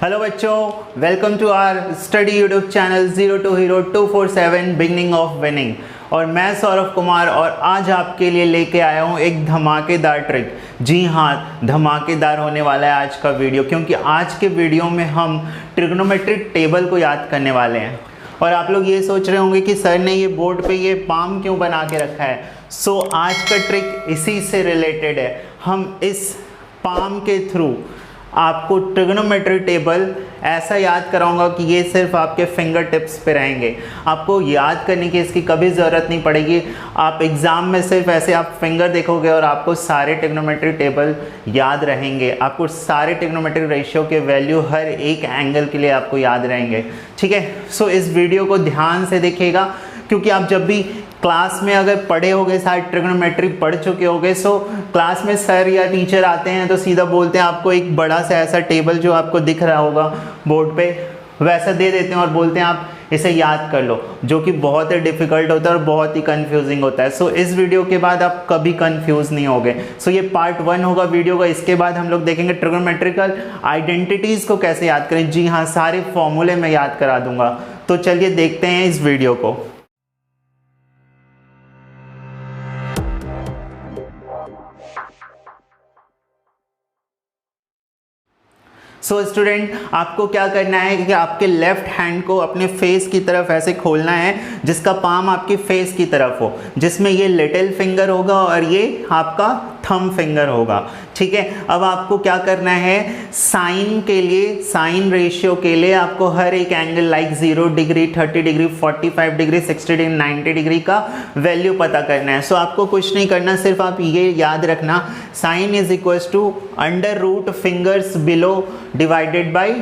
Hello बच्चों, welcome to our study YouTube channel 0 to Hero 247 beginning of winning. और मैं सौरभ कुमार और आज आपके लिए लेके आया हूँ एक धमाकेदार ट्रिक। जी हाँ, धमाकेदार होने वाला है आज का वीडियो, क्योंकि आज के वीडियो में हम ट्रिग्नोमेट्रिक टेबल को याद करने वाले हैं। और आप लोग ये सोच रहे होंगे कि सर ने ये बोर्ड पे ये पाम क्यों बना के रखा है। सो आज का ट्रिक इसी से रिलेटेड है। हम इस पाम के थ्रू आपको ट्रिग्नोमेट्रिक टेबल ऐसा याद कराऊंगा कि ये सिर्फ आपके फिंगर टिप्स पे रहेंगे। आपको याद करने की इसकी कभी ज़रूरत नहीं पड़ेगी। आप एग्ज़ाम में सिर्फ ऐसे आप फिंगर देखोगे और आपको सारे ट्रिग्नोमेट्रिक टेबल याद रहेंगे। आपको सारे ट्रिग्नोमेट्रिक रेशियो के वैल्यू हर एक एंगल के लिए आपको याद रहेंगे। ठीक है, सो इस वीडियो को ध्यान से देखिएगा, क्योंकि आप जब भी क्लास में अगर पढ़े होगे, सारे ट्रिग्नोमेट्री पढ़ चुके होगे, सो क्लास में सर या टीचर आते हैं तो सीधा बोलते हैं आपको एक बड़ा सा ऐसा टेबल जो आपको दिख रहा होगा बोर्ड पे वैसा दे देते हैं और बोलते हैं आप इसे याद कर लो, जो कि बहुत ही डिफ़िकल्ट होता है और बहुत ही कंफ्यूजिंग होता है। सो इस वीडियो के बाद आप कभी कंफ्यूज नहीं होगे। सो ये पार्ट 1 होगा वीडियो का। इसके बाद हम लोग देखेंगे ट्रिग्नोमेट्रिकल आइडेंटिटीज़ को कैसे याद करें। जी हाँ, सारे फॉर्मूले मैं याद करा दूंगा। तो चलिए देखते हैं इस वीडियो को। सो स्टूडेंट, आपको क्या करना है कि आपके लेफ्ट हैंड को अपने फेस की तरफ ऐसे खोलना है जिसका पाम आपकी फेस की तरफ हो, जिसमें ये लिटिल फिंगर होगा और ये आपका थंब फिंगर होगा। ठीक है, अब आपको क्या करना है, साइन के लिए, साइन रेशियो के लिए आपको हर एक angle like 0 degree, 30 degree, 45 degree, 60 degree, 90 degree का वैल्यू पता करना है। सो आपको कुछ नहीं करना, सिर्फ आप ये याद रखना, sine is equals to under root fingers below divided by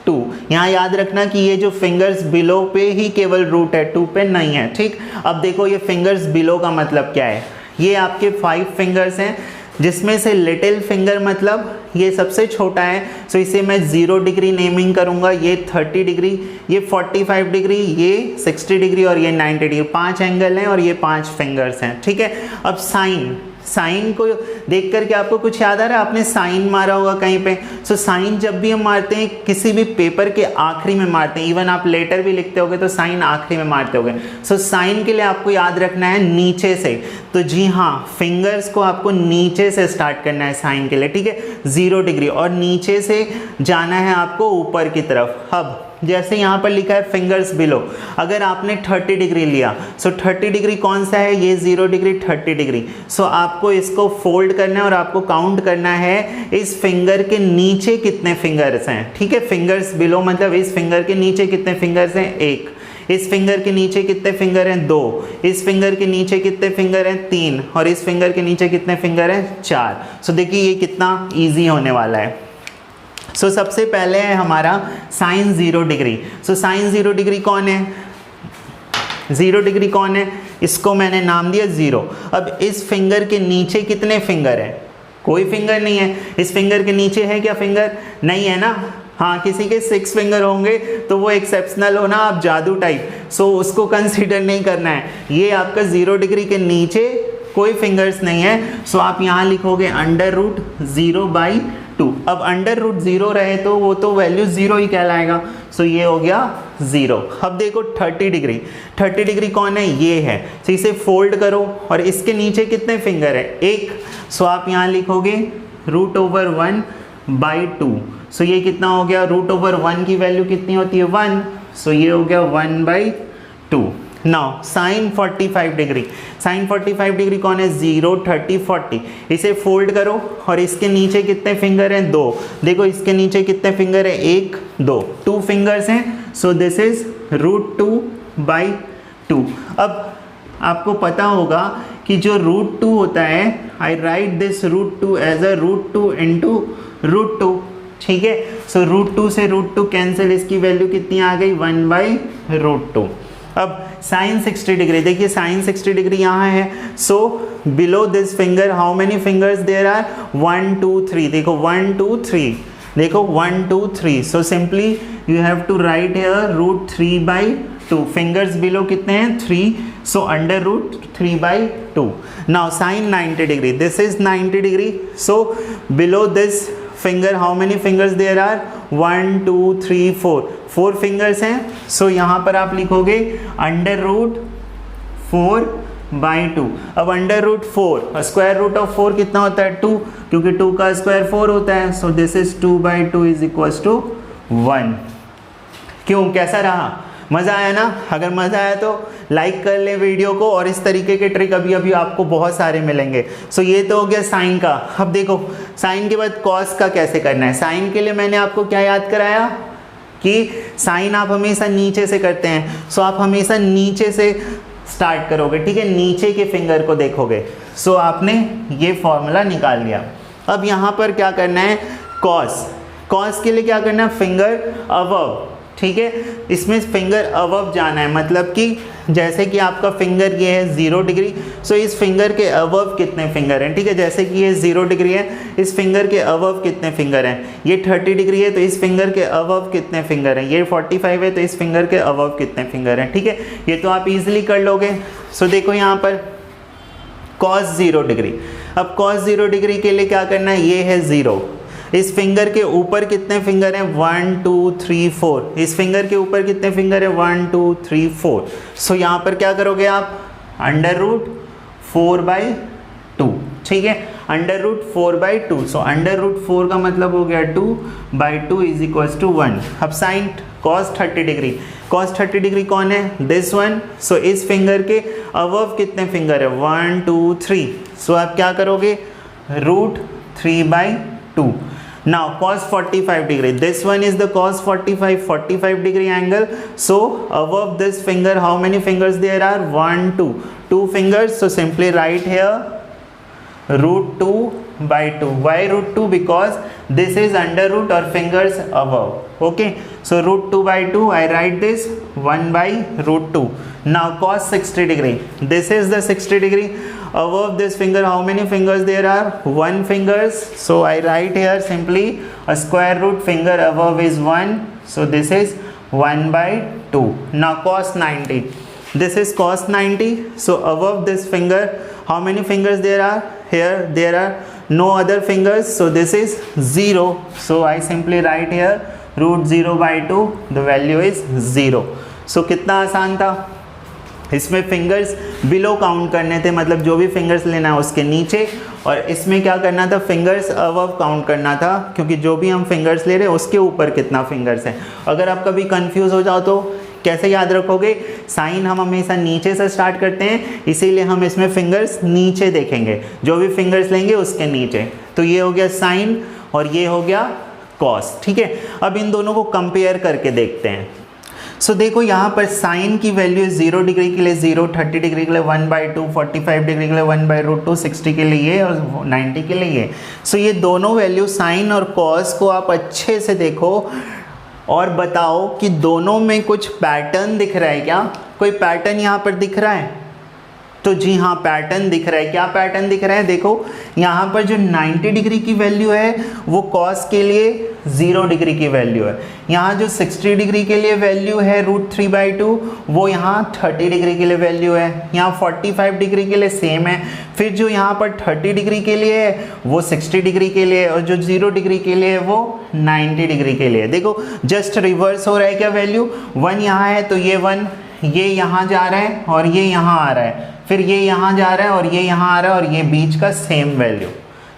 2। यहाँ याद रखना कि ये जो फिंगर्स बिलो पे ही केवल रूट है, 2 पे नहीं है। ठीक, अब देखो ये फिंगर्स बिलो का मतलब क्या है। ये आपके 5 फिंगर्स हैं, जिसमें से लिटिल फिंगर मतलब ये सबसे छोटा है। सो इसे मैं 0 डिग्री नेमिंग करूंगा, ये 30 डिग्री, ये 45 डिग्री, ये 60 डिग्री और ये 90 डिग्री। 5 एंगल हैं और ये 5 फिंगर्स हैं। ठीक है, अब साइन, साइन को देख करके आपको कुछ याद आ रहा है, आपने साइन मारा होगा कहीं पे। सो साइन जब भी हम मारते हैं किसी भी पेपर के आखिरी में मारते हैं, इवन आप लेटर भी लिखते होगे तो साइन आखिरी में मारते होगे। सो साइन के लिए आपको याद रखना है नीचे से। तो जी हाँ, फिंगर्स को आपको नीचे से स्टार्ट करना है साइन के लिए। ठीक है, 0 डिग्री और नीचे से जाना है आपको ऊपर की तरफ। अब जैसे यहाँ पर लिखा है फिंगर्स बिलो, अगर आपने 30 डिग्री लिया, सो 30 डिग्री कौन सा है, ये 0 डिग्री, 30 डिग्री। सो आपको इसको फोल्ड करना है और आपको काउंट करना है इस फिंगर के नीचे कितने फिंगर्स हैं। ठीक है, फिंगर्स बिलो मतलब इस फिंगर के नीचे कितने फिंगर्स हैं, 1। इस फिंगर के नीचे कितने फिंगर हैं, 2। इस फिंगर के नीचे कितने फिंगर हैं, 3। और इस फिंगर के नीचे कितने फिंगर हैं, 4। सो देखिए ये कितना ईजी होने वाला है। सो सबसे पहले है हमारा sine 0 degree. So sine 0 degree कौन है, 0 डिग्री कौन है, इसको मैंने नाम दिया 0। अब इस फिंगर के नीचे कितने फिंगर है, कोई फिंगर नहीं है। इस फिंगर के नीचे है क्या फिंगर, नहीं है ना। हाँ, किसी के 6 फिंगर होंगे तो वो एक्सेप्शनल हो ना, आप जादू टाइप, सो उसको कंसीडर नहीं करना है। ये आपका 0 डिग्री के नीचे कोई फिंगर्स नहीं है। सो आप यहाँ लिखोगे अंडर रूट 0/2। अब अंडर रूट 0 रहे तो वो तो वैल्यू 0 ही कहलाएगा। सो ये हो गया 0। अब देखो 30 डिग्री, 30 डिग्री कौन है, ये है। सो इसे फोल्ड करो और इसके नीचे कितने फिंगर है, 1। सो आप यहाँ लिखोगे √1/2। सो ये कितना हो गया, √1 की वैल्यू कितनी होती है, 1। सो ये हो गया 1/2। Now sine 45 degree, sine 45 degree कौन है, 0, 30, 40। इसे फोल्ड करो और इसके नीचे कितने फिंगर हैं, 2। देखो इसके नीचे कितने फिंगर है, 1, 2, 2 फिंगर्स हैं। सो दिस इज √2/2। अब आपको पता होगा कि जो √2 होता है, I write this √2 as a √2 into √2। ठीक है, सो √2 से √2 कैंसिल, इसकी वैल्यू कितनी आ गई, 1/√2। अब साइन 60 डिग्री, देखिए साइन 60 डिग्री यहाँ है। So below this finger how many fingers there are, 1 2 3। देखो 1 2 3, देखो 1 2 3। So simply you have to write here √3/2। Fingers below कितने हैं, 3। So under root 3/2। Now sine 90 degree, this is 90 degree. So below this finger, how many fingers there are, 1 2 3 4, 4 fingers हैं। सो यहाँ पर आप लिखोगे under root 4/2। अब under root 4, square root of 4 कितना होता है 2, क्योंकि 2 का स्क्वायर 4 होता है। So this is 2/2 is equals to 1। क्यों, कैसा रहा, मज़ा आया ना? अगर मज़ा आया तो लाइक कर लें वीडियो को, और इस तरीके के ट्रिक अभी अभी आपको बहुत सारे मिलेंगे। सो ये तो हो गया साइन का। अब देखो साइन के बाद कॉस का कैसे करना है। साइन के लिए मैंने आपको क्या याद कराया कि साइन आप हमेशा नीचे से करते हैं। सो आप हमेशा नीचे से स्टार्ट करोगे, ठीक है, नीचे के फिंगर को देखोगे। सो आपने ये फॉर्मूला निकाल लिया। अब यहाँ पर क्या करना है, कॉस। कॉस के लिए क्या करना है, फिंगर अबव, ठीक है, इसमें फिंगर अबव जाना है। मतलब कि जैसे कि आपका फिंगर ये है 0 डिग्री, सो इस फिंगर के अबव कितने फिंगर हैं, ठीक है, जैसे कि ये 0 डिग्री है, इस फिंगर के अबव कितने फिंगर हैं, ये 30 डिग्री है तो इस फिंगर के अबव कितने फिंगर हैं, ये 45 है तो इस फिंगर के अबव कितने फिंगर हैं, ठीक है, ये तो आप इजीली कर लोगे। सो देखो यहाँ पर cos 0 डिग्री। अब cos 0 डिग्री के लिए क्या करना है, ये है 0, इस फिंगर के ऊपर कितने फिंगर हैं 1 2 3 4, इस फिंगर के ऊपर कितने फिंगर है 1 2 3 4। सो यहाँ पर क्या करोगे आप, अंडर रूट 4/2, ठीक है, under root 4/2। So under root 4 का मतलब हो गया 2/2 इज इक्वल्स टू 1। अब sine cos 30 degree, cos 30 degree कौन है, दिस वन। सो इस फिंगर के अबव कितने फिंगर है 1 2 3। सो आप क्या करोगे, root 3/2। Now cos 45 degree, this one is the cos 45 degree angle. So above this finger how many fingers there are, 1 2 fingers. So simply write here root 2/2. Why root 2? Because this is under root or fingers above. Okay, so root 2/2, I write this 1/root 2. Now cos 60 degree, this is the 60 degree. Above this finger how many fingers there are, 1 fingers. So I write here simply a square root finger above is 1. So this is 1/2. Now cos 90, this is cos 90. So above this finger how many fingers there are, here there are no other fingers. So this is 0. So I simply write here root 0/2, the value is 0. So कितना आसान था। इसमें fingers below count करने थे, मतलब जो भी fingers लेना है उसके नीचे, और इसमें क्या करना था, फिंगर्स अबव काउंट करना था, क्योंकि जो भी हम फिंगर्स ले रहे हैं उसके ऊपर कितना फिंगर्स हैं। अगर आप कभी कंफ्यूज हो जाओ तो कैसे याद रखोगे, साइन हम हमेशा नीचे से स्टार्ट करते हैं, इसीलिए हम इसमें फिंगर्स नीचे देखेंगे, जो भी फिंगर्स लेंगे उसके नीचे। तो ये हो गया साइन और ये हो गया कॉस, ठीक है। अब इन दोनों को कंपेयर करके देखते हैं। सो देखो यहाँ पर साइन की वैल्यू 0 डिग्री के लिए 0, 30 डिग्री के लिए 1/2, 45 डिग्री के लिए 1/√2, 60 के लिए ये और 90 के लिए ये। सो ये दोनों वैल्यू साइन और कॉस को आप अच्छे से देखो और बताओ कि दोनों में कुछ पैटर्न दिख रहा है क्या, कोई पैटर्न यहाँ पर दिख रहा है। तो जी हाँ, पैटर्न दिख रहा है। क्या पैटर्न दिख रहा है, देखो यहाँ पर जो 90 डिग्री की वैल्यू है वो कॉस के लिए 0 डिग्री की वैल्यू है। यहाँ जो 60 डिग्री के लिए वैल्यू है रूट 3/2 वो यहाँ 30 डिग्री के लिए वैल्यू है। यहाँ 45 डिग्री के लिए सेम है। फिर जो यहाँ पर 30 डिग्री के लिए है वो 60 डिग्री के लिए, और जो 0 डिग्री के लिए है वो 90 डिग्री के लिए। देखो जस्ट रिवर्स हो रहा है क्या, वैल्यू 1 यहाँ है तो ये 1 ये यहाँ जा रहा है और ये यहाँ आ रहा है, फिर ये यहाँ जा रहा है और ये यहाँ आ रहा है, और ये बीच का सेम वैल्यू।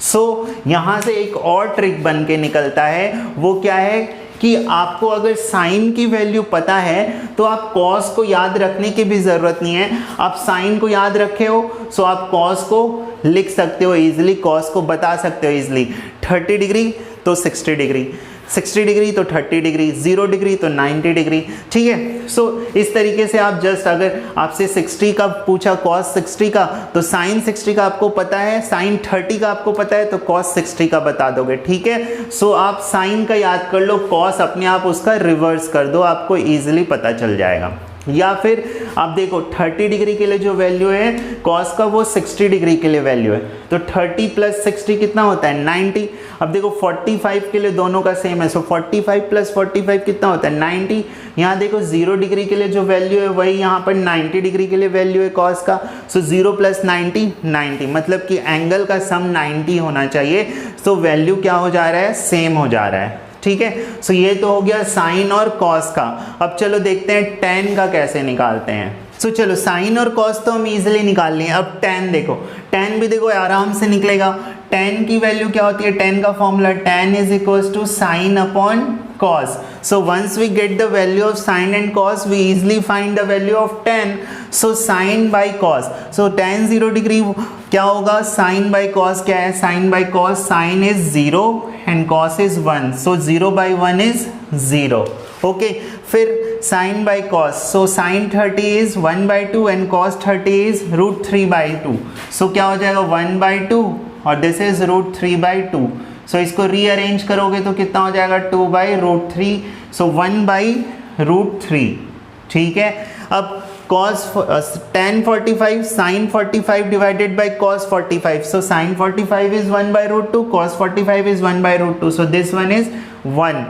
सो यहाँ से एक और ट्रिक बन के निकलता है, वो क्या है कि आपको अगर साइन की वैल्यू पता है तो आप कॉस को याद रखने की भी ज़रूरत नहीं है। आप साइन को याद रखे हो सो आप कॉस को लिख सकते हो इजीली, कॉस को बता सकते हो इजीली। 30 डिग्री तो 60 डिग्री, 60 डिग्री तो 30 डिग्री, 0 डिग्री तो 90 डिग्री, ठीक है। सो इस तरीके से आप जस्ट अगर आपसे 60 का पूछा कॉस 60 का तो साइन 60 का आपको पता है, साइन 30 का आपको पता है तो कॉस 60 का बता दोगे, ठीक है। सो आप साइन का याद कर लो, कॉस अपने आप उसका रिवर्स कर दो, आपको ईजिली पता चल जाएगा। या फिर आप देखो 30 डिग्री के लिए जो वैल्यू है कॉस का वो 60 डिग्री के लिए वैल्यू है, तो 30 + 60 कितना होता है 90। अब देखो 45 के लिए दोनों का सेम है, सो 45 + 45 कितना होता है 90। यहाँ देखो 0 डिग्री के लिए जो वैल्यू है वही यहाँ पर 90 डिग्री के लिए वैल्यू है कॉस का, सो 0 + 90 90, मतलब कि एंगल का सम 90 होना चाहिए। सो वैल्यू क्या हो जा रहा है, सेम हो जा रहा है, ठीक है। सो ये तो हो गया साइन और कॉस का। अब चलो देखते हैं टेन का कैसे निकालते हैं। सो चलो साइन और कॉस तो हम इजीली निकाल लें। अब टेन देखो, टेन भी देखो आराम से निकलेगा। टेन की वैल्यू क्या होती है, टेन का formula tan is equals to sine upon cos. So once we get the value of sine and cos we easily find the value of tan. So sine by cos, so tan 0 degree क्या होगा, sine by cos क्या है, sine by cos, sine is 0 and cos is 1, so 0 by 1 is 0। Okay, फिर sine by cos, so sine 30 is 1 by 2 and cos 30 is √3 by 2, सो क्या हो जाएगा 1 by 2 और this is √3 by 2। सो इसको रीअरेंज करोगे तो कितना हो जाएगा 2 बाई √3, सो 1 बाई √3। ठीक है, अब cos tan 45 sin 45 divided by cos 45, so sin 45 is 1 by √2, cos 45 is 1 by √2, so this one is 1.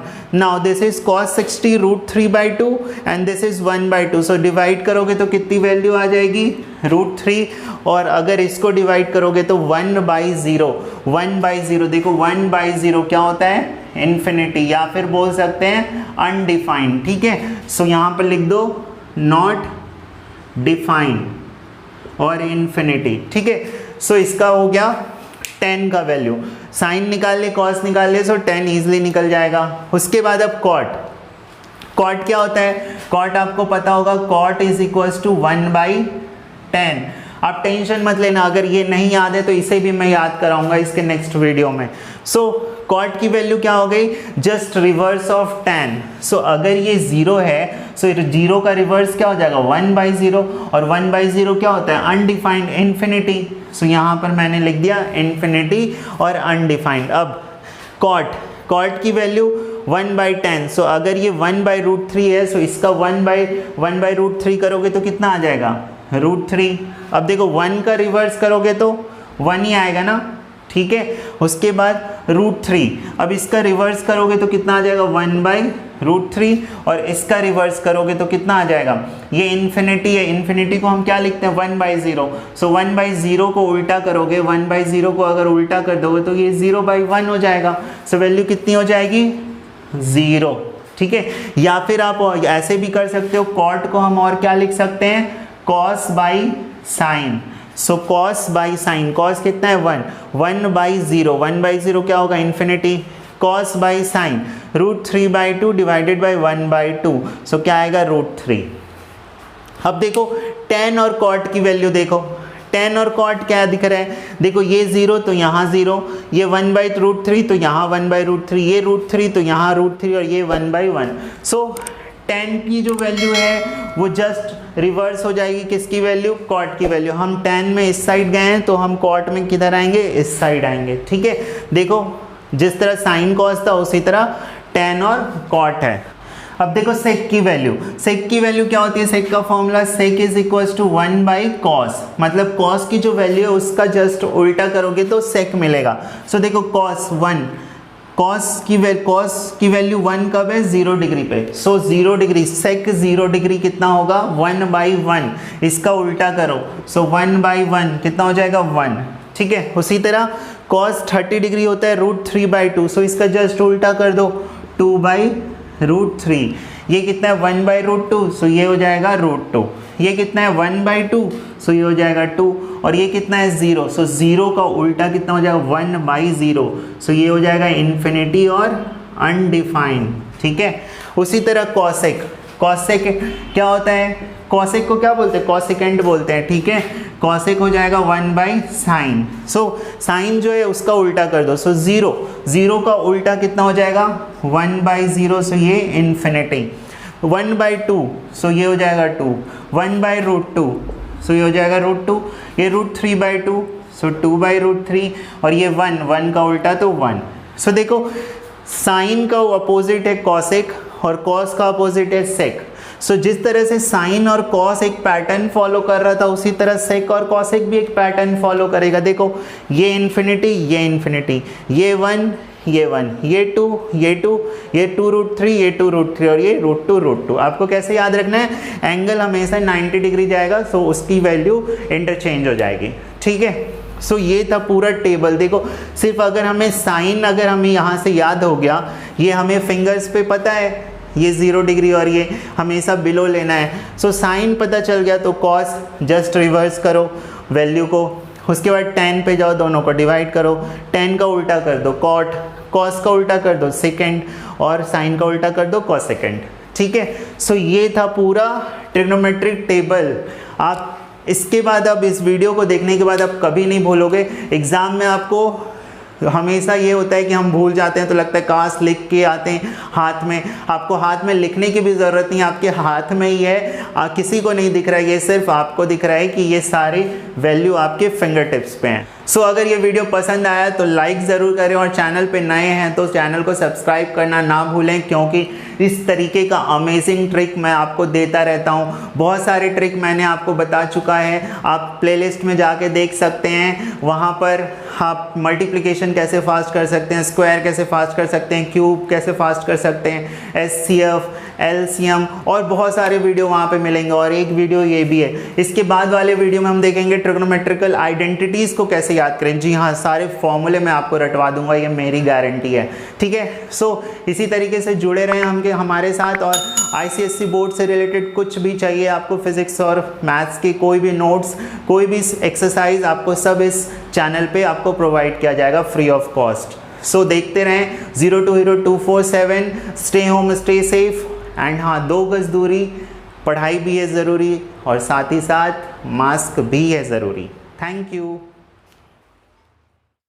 Now this is cos 60 √3 by 2 and this is 1 by 2, so divide करोगे तो कितनी value आ जाएगी √3, और अगर इसको डिवाइड करोगे तो 1 by 0, 1 by 0, देखो 1 by 0 क्या होता है, इन्फिनिटी, या फिर बोल सकते हैं अनडिफाइंड। ठीक है, सो यहाँ पर लिख दो नॉट डिफाइंड और इन्फिनिटी। ठीक है, सो इसका हो गया 10 का वैल्यू। साइन निकाल ले, कॉस निकाल ले, सो 10 इजीली निकल जाएगा। उसके बाद अब कॉट, कॉट क्या होता है, कॉट आपको पता होगा, cot is equals to 1 by 10। आप टेंशन मत लेना, अगर ये नहीं याद है तो इसे भी मैं याद कराऊंगा इसके नेक्स्ट वीडियो में। सो कॉट की वैल्यू क्या हो गई, जस्ट रिवर्स ऑफ 10। सो अगर ये 0 है, सो 0 का रिवर्स क्या हो जाएगा 1 बाई 0, और 1 बाई 0 क्या होता है अनडिफाइंड, इन्फिनिटी। सो यहाँ पर मैंने लिख दिया इन्फिनिटी और अनडिफाइंड। अब कॉट, कॉट की वैल्यू 1 बाई 10, सो अगर ये 1 बाई √3 है, सो इसका 1 बाई √3 करोगे तो कितना आ जाएगा √3। अब देखो 1 का रिवर्स करोगे तो 1 ही आएगा ना, ठीक है। उसके बाद √3, अब इसका रिवर्स करोगे तो कितना आ जाएगा 1 बाई √3, और इसका रिवर्स करोगे तो कितना आ जाएगा, ये इन्फिनिटी है, इन्फिनिटी को हम क्या लिखते हैं 1 बाई 0, सो 1 बाई 0 को उल्टा करोगे, 1 बाई 0 को अगर उल्टा कर दोगे तो ये 0 बाई 1 हो जाएगा। सो वैल्यू कितनी हो जाएगी 0। ठीक है, या फिर आप ऐसे भी कर सकते हो, कॉट को हम और क्या लिख सकते हैं, cos by sine. So cos by sine, cos कितना है 1, 1 बाई 0, 1 बाई 0 क्या होगा infinity, cos by sine √3 by 2 divided by 1 by 2, सो क्या आएगा √3। अब देखो tan और cot की वैल्यू देखो, tan और cot क्या दिख रहा है, देखो ये 0 तो यहाँ 0, ये 1 बाई √3 तो यहाँ 1 बाई √3, ये √3 तो यहाँ √3, और ये 1 बाई 1। सो tan की जो वैल्यू है वो जस्ट रिवर्स हो जाएगी किसकी वैल्यू, cot की वैल्यू। हम tan में इस साइड गए हैं तो हम cot में किधर आएंगे, इस साइड आएंगे। ठीक है, देखो जिस तरह sin cos था उसी तरह tan और cot है। अब देखो sec की वैल्यू, sec की वैल्यू क्या होती है, sec का formula sec is equals to 1 by cos, मतलब cos की जो वैल्यू है उसका जस्ट उल्टा करोगे तो sec मिलेगा। सो देखो cos 1, cos की वैल्यू 1 कब है 0 डिग्री पे, सो 0 डिग्री, sec 0 डिग्री कितना होगा 1 बाई 1, इसका उल्टा करो, सो 1 बाई 1 कितना हो जाएगा 1। ठीक है, उसी तरह cos 30 डिग्री होता है √3 बाई 2, सो इसका जस्ट उल्टा कर दो 2 बाई √3, ये कितना है 1 बाई √2, सो ये हो जाएगा √2, ये कितना है 1 बाई 2, सो ये हो जाएगा 2, और ये कितना है 0, सो 0 का उल्टा कितना हो जाएगा 1 बाई 0, सो ये हो जाएगा इन्फिनिटी और अनडिफाइंड। ठीक है, उसी तरह cosec, cosec क्या होता है, cosec को क्या बोलते हैं, cosecant बोलते हैं। ठीक है, cosec हो जाएगा 1 बाई साइन, सो साइन जो है उसका उल्टा कर दो, सो 0 का उल्टा कितना हो जाएगा 1 बाई 0, सो ये इन्फिनिटी, 1 बाई 2, सो ये हो जाएगा 2, 1 बाई √2, सो ये हो जाएगा √2, ये √3 बाई 2, सो 2 बाई √3, और ये 1 का उल्टा तो 1। सो देखो साइन का अपोजिट है cosec और cos का अपोजिट है sec। सो जिस तरह से साइन और cos एक पैटर्न फॉलो कर रहा था उसी तरह sec और cosec भी एक पैटर्न फॉलो करेगा। देखो ये इन्फिनिटी, ये इन्फिनिटी, ये 1, ये 1, ये 2, ये 2, ये 2 √3, ये 2 √3, और ये √2। आपको कैसे याद रखना है, एंगल हमेशा 90 डिग्री जाएगा, सो उसकी वैल्यू इंटरचेंज हो जाएगी। ठीक है, सो ये था पूरा टेबल। देखो सिर्फ अगर हमें साइन अगर हमें यहाँ से याद हो गया, ये हमें फिंगर्स पे पता है ये 0 डिग्री और ये हमेशा बिलो लेना है। सो साइन पता चल गया तो कॉस जस्ट रिवर्स करो वैल्यू को, उसके बाद tan पे जाओ, दोनों को डिवाइड करो, tan का उल्टा कर दो कॉट, कॉस का उल्टा कर दो सेकेंड और साइन का उल्टा कर दो कॉस सेकेंड। ठीक है, सो ये था पूरा ट्रिग्नोमेट्रिक टेबल। आप इसके बाद अब इस वीडियो को देखने के बाद आप कभी नहीं भूलोगे। एग्ज़ाम में आपको हमेशा ये होता है कि हम भूल जाते हैं तो लगता है काश लिख के आते हैं हाथ में। आपको हाथ में लिखने की भी ज़रूरत नहीं, आपके हाथ में ही है, किसी को नहीं दिख रहा है, ये सिर्फ आपको दिख रहा है कि ये सारी वैल्यू आपके फिंगर टिप्स पे हैं। सो अगर ये वीडियो पसंद आया तो लाइक ज़रूर करें और चैनल पे नए हैं तो चैनल को सब्सक्राइब करना ना भूलें, क्योंकि इस तरीके का अमेजिंग ट्रिक मैं आपको देता रहता हूँ। बहुत सारे ट्रिक मैंने आपको बता चुका है, आप प्लेलिस्ट में जाके देख सकते हैं। वहाँ पर आप मल्टीप्लिकेशन कैसे फास्ट कर सकते हैं, स्क्वायर कैसे फास्ट कर सकते हैं, क्यूब कैसे फास्ट कर सकते हैं, SCF, LCM और बहुत सारे वीडियो वहाँ पे मिलेंगे। और एक वीडियो ये भी है। इसके बाद वाले वीडियो में हम देखेंगे ट्रिग्नोमेट्रिकल आइडेंटिटीज़ को कैसे याद करें। जी हाँ, सारे फॉर्मूले मैं आपको रटवा दूंगा, ये मेरी गारंटी है। ठीक है, सो इसी तरीके से जुड़े रहें हमारे साथ। और ICSE बोर्ड से रिलेटेड कुछ भी चाहिए आपको, फिजिक्स और मैथ्स की कोई भी नोट्स, कोई भी एक्सरसाइज, आपको सब इस चैनल पे आपको प्रोवाइड किया जाएगा फ्री ऑफ कॉस्ट। सो देखते रहें 0 2 0 2 4 7। Stay home, stay safe and हाँ, 2 गज दूरी, पढ़ाई भी है ज़रूरी और साथ ही साथ मास्क भी है ज़रूरी। Thank you.